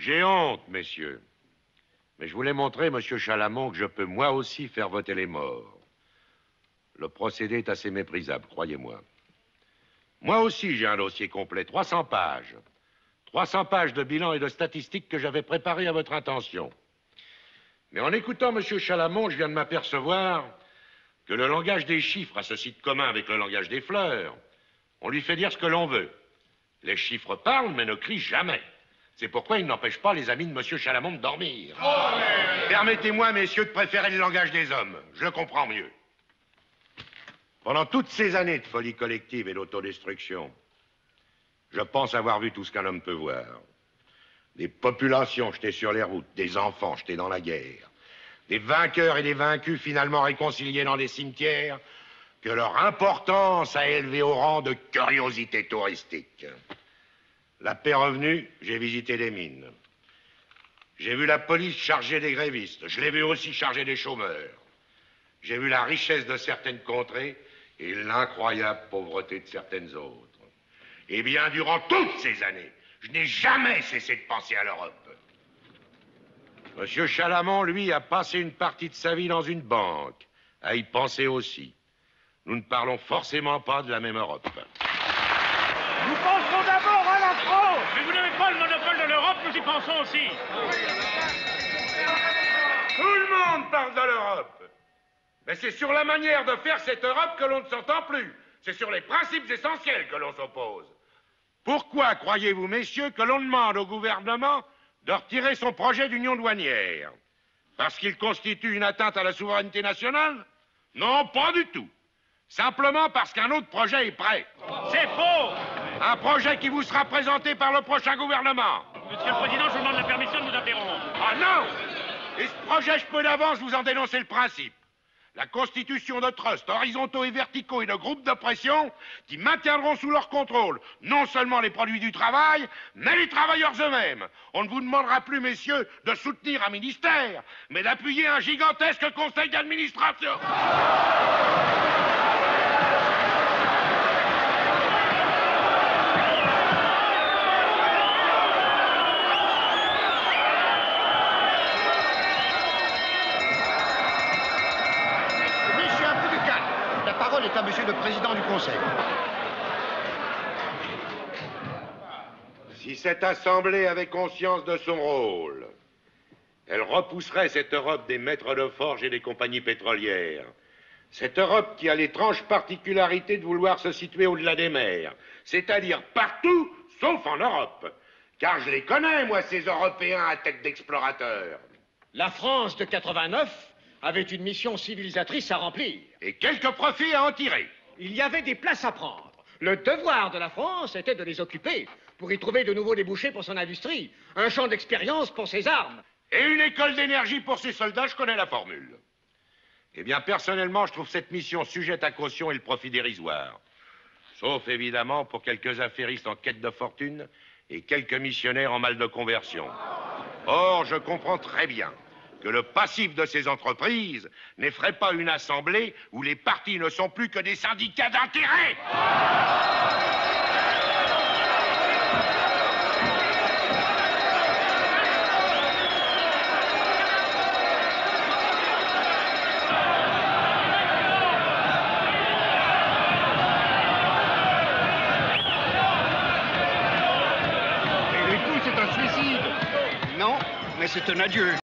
J'ai honte, messieurs. Mais je voulais montrer, monsieur Chalamont, que je peux moi aussi faire voter les morts. Le procédé est assez méprisable, croyez-moi. Moi aussi, j'ai un dossier complet, 300 pages. 300 pages de bilan et de statistiques que j'avais préparées à votre intention. Mais en écoutant monsieur Chalamont, je viens de m'apercevoir que le langage des chiffres a ceci de commun avec le langage des fleurs. On lui fait dire ce que l'on veut. Les chiffres parlent, mais ne crient jamais. C'est pourquoi ils n'empêchent pas les amis de monsieur Chalamont de dormir. Permettez-moi, messieurs, de préférer le langage des hommes. Je le comprends mieux. Pendant toutes ces années de folie collective et d'autodestruction, je pense avoir vu tout ce qu'un homme peut voir. Des populations jetées sur les routes, des enfants jetés dans la guerre, des vainqueurs et des vaincus finalement réconciliés dans les cimetières, que leur importance a élevé au rang de curiosité touristique. La paix revenue, j'ai visité les mines. J'ai vu la police charger des grévistes. Je l'ai vu aussi charger des chômeurs. J'ai vu la richesse de certaines contrées et l'incroyable pauvreté de certaines autres. Eh bien, durant toutes ces années, je n'ai jamais cessé de penser à l'Europe. Monsieur Chalamont, lui, a passé une partie de sa vie dans une banque, à y penser aussi. Nous ne parlons forcément pas de la même Europe. Nous penserons d'abord à la France. Mais vous n'avez pas le monopole de l'Europe, nous y pensons aussi. Tout le monde parle de l'Europe. Mais c'est sur la manière de faire cette Europe que l'on ne s'entend plus. C'est sur les principes essentiels que l'on s'oppose. Pourquoi croyez-vous, messieurs, que l'on demande au gouvernement de retirer son projet d'union douanière? Parce qu'il constitue une atteinte à la souveraineté nationale? Non, pas du tout. Simplement parce qu'un autre projet est prêt. C'est faux! Un projet qui vous sera présenté par le prochain gouvernement. Monsieur le Président, je vous demande la permission de vous interrompre. Ah non! Et ce projet, je peux d'avance vous en dénoncer le principe. La constitution de trusts horizontaux et verticaux et de groupes de pression qui maintiendront sous leur contrôle non seulement les produits du travail, mais les travailleurs eux-mêmes. On ne vous demandera plus, messieurs, de soutenir un ministère, mais d'appuyer un gigantesque conseil d'administration. Est à monsieur le président du conseil. Si cette assemblée avait conscience de son rôle, elle repousserait cette Europe des maîtres de forge et des compagnies pétrolières. Cette Europe qui a l'étrange particularité de vouloir se situer au-delà des mers, c'est-à-dire partout, sauf en Europe. Car je les connais, moi, ces Européens à tête d'explorateurs. La France de 89 avait une mission civilisatrice à remplir. Et quelques profits à en tirer. Il y avait des places à prendre. Le devoir de la France était de les occuper pour y trouver de nouveaux débouchés pour son industrie, un champ d'expérience pour ses armes. Et une école d'énergie pour ses soldats, je connais la formule. Eh bien, personnellement, je trouve cette mission sujette à caution et le profit dérisoire. Sauf, évidemment, pour quelques affairistes en quête de fortune et quelques missionnaires en mal de conversion. Or, je comprends très bien que le passif de ces entreprises n'effraie pas une assemblée où les partis ne sont plus que des syndicats d'intérêt. Et du coup, c'est un suicide. Non, mais c'est un adieu.